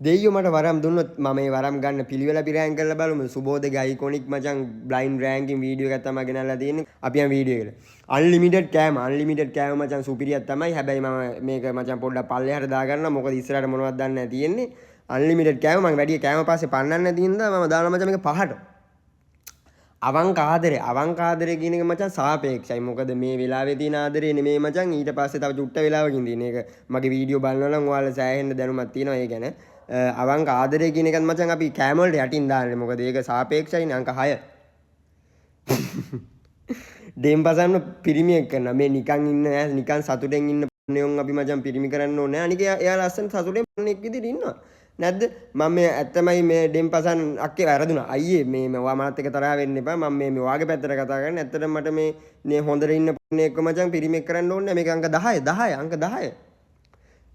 දෙයියෝ මට වරම් දුන්නොත් මම මේ වරම් ගන්න පිළිවෙල අපි රෑන්ක් කරලා බලමු. සුබෝධගේ අයිකොනික් මචං බ්ලයින්ඩ් රෑන්කින් වීඩියෝ එකක් තමයි ගෙනල්ලා තියෙන්නේ. අපි යන් වීඩියෝ එකට. අන්ලිමිටඩ් කෑම මචං සුපිරියක් තමයි. හැබැයි මම මේක මචං පොඩ්ඩක් පල්ලෙහාට දාගන්න. මොකද ඉස්සරහට මොනවද දන්නේ නැහැ තියෙන්නේ. අන්ලිමිටඩ් කෑම මම වැඩි කෑම පස්සේ පන්නන්න නැති හින්දා මම දානවා මචං මේක 5ට. අවංක ආදරේ කියන එක මචං සාපේක්ෂයි. මොකද මේ වෙලාවේ තියෙන ආදරේ නෙමෙයි මචං ඊට පස්සේ තව චුට්ට වෙලාවකින් තියෙන එක. මගේ වීඩියෝ බලනවා නම් ඔයාලා සෑහෙන්න දැනුමක් තියෙනවා ඒ ගැන. අවංක ආදරේ කියන එකත් මචං අපි කෑම වලට යටින් දාන්නේ. මොකද ඒක සාපේක්ෂයිනේ අංක 6. ඩේම් පසන්න පිරිමියෙක් කරනවා. මේ නිකන් ඉන්න නිකන් සතුටෙන් ඉන්න පන්නේොන් අපි මචං පිරිමි කරන්න ඕනේ. අනික එයා ලස්සන සතුටෙන් පන්නේක් විදිහට ඉන්නවා. නැද්ද? මම මේ ඇත්තමයි මේ ඩෙම් පසන් අක්කේ වැරදුනා. අයියේ මේ ඔයා මනත් එක්ක තරහ වෙන්න එපා. මම මේ වාගේ පැත්තට කතා කරන්නේ. ඇත්තටම මට මේ හොඳට ඉන්න පන්නේ එක්ක මචං පිරිමෙක් කරන්න ඕනේ. මේක අංක 10 අංක 10.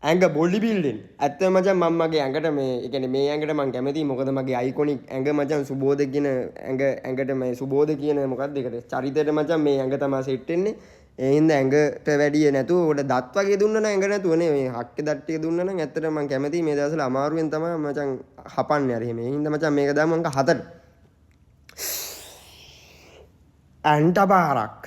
ඇඟ බොඩි බිල්ඩින්. ඇත්තම මචං මම මගේ ඇඟට මේ ඒ කියන්නේ මේ ඇඟට මම කැමතියි. මොකද මගේ අයිකොනික් ඇඟ මචං සුබෝධ කියන ඇඟට මේ සුබෝධ කියන මොකක්ද ඒකට චරිතයට මචං මේ ඇඟ තමයි සෙට් වෙන්නේ. ඒ හින්දා ඇඟට වැඩිය නැතුව උඩ දත් වගේ දුන්නා නම් ඇඟ නැතුව නේ මේ හක්කේ දත් ටික දුන්නා නම් ඇත්තට මම කැමතියි මේ දවස්වල අමාරුවෙන් තමයි මචං හපන්නේ අර එහෙම. ඒ හින්දා මචං මේක දාමු අංක 4ට. අන්ටපාරක්.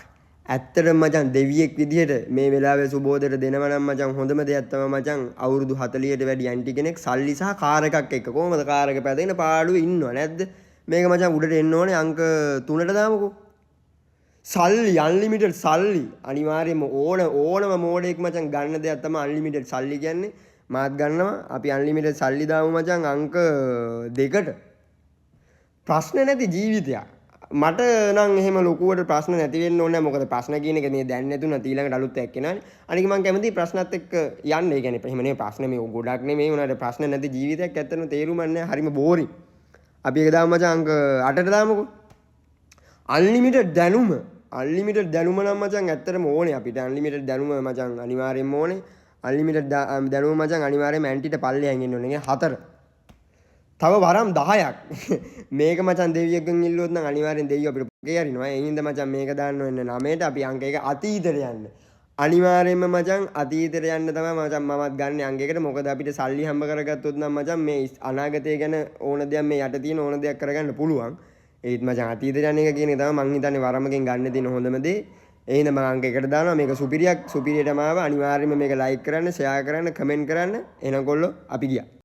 ඇත්තටම මචං දෙවියෙක් විදිහට මේ වෙලාවේ සුබෝධයට දෙනවා නම් මචං හොඳම දෙයක් තමයි මචං අවුරුදු 40ට වැඩි ඇන්ටි කෙනෙක් සල්ලි සහ කාර් එකක් එක්ක කොහමද කාර් එක පැදගෙන පාඩුවේ ඉන්නව නැද්ද? මේක මචං උඩට එන්න ඕනේ අංක 3ට දාමුකෝ. සල්ලි අන්ලිමිටඩ් සල්ලි අනිවාර්යයෙන්ම ඕනම මෝඩෙක් මචං ගන්න දෙයක් තමයි අන්ලිමිටඩ් සල්ලි කියන්නේ. මාත් ගන්නවා. අපි අන්ලිමිටඩ් සල්ලි දාමු මචං අංක 2ට. ප්‍රශ්න නැති ජීවිතයක්. මට නම් එහෙම ලොකුවට ප්‍රශ්න නැති වෙන්න ඕනේ නැහැ. මොකද ප්‍රශ්න කියන එක මේ දැන් නැතුණත් ඊළඟට අලුත් එකක් එනවානේ. අනික මම කැමතියි ප්‍රශ්නත් එක්ක යන්න. ඒ කියන්නේ එහෙම නෙමෙයි ප්‍රශ්න මේ ගොඩක් නෙමෙයි උනාට ප්‍රශ්න නැති ජීවිතයක් ඇත්තටම තේරුමක් නැහැ. හරිම බෝරින්. අපි ඒක දාමු මචං අංක 8ට දාමුකෝ. අන්ලිමිටඩ් දැනුම නම් මචං ඇත්තටම ඕනේ අපිට. අන්ලිමිටඩ් දැනුම මචං අනිවාර්යෙන්ම ඕනේ. අන්ලිමිටඩ් දැනුම මචං අනිවාර්යෙන්ම ඇන්ටිට පල්ලෙයන් එන්න ඕනේ. 4. තව වරම් 10ක්. මේක මචං දෙවියෙක්ගෙන් ඉල්ලුවොත් නම් අනිවාර්යෙන් දෙවියෝ අපිට පොකේ හරිනවා. ඒ හින්දා මචං මේක දාන්න වෙන්නේ 9ට. අපි අංක 1 අතීතයට යන්න. අනිවාර්යෙන්ම මචං අතීතයට යන්න තමයි මචං මමත් ගන්න අංක 1ට. මොකද අපිට සල්ලි හම්බ කරගත්තොත් නම් මචං මේ අනාගතය ගැන ඕන දෙයක් මේ යට තියෙන ඕන දෙයක් කරගන්න පුළුවන්. ඒත් මචං අතීතයට යන එක කියන එක තමයි මං හිතන්නේ වරමකින් ගන්න තියෙන හොඳම දේ. ඒ හින්දා මම අංක 1ට දානවා. මේක සුපිරියටම ආව. අනිවාර්යෙන්ම මේක ලයික් කරන්න, ෂෙයා කරන්න, කමෙන්ට් කරන්න. එනකොල්ලෝ අපි ගියා.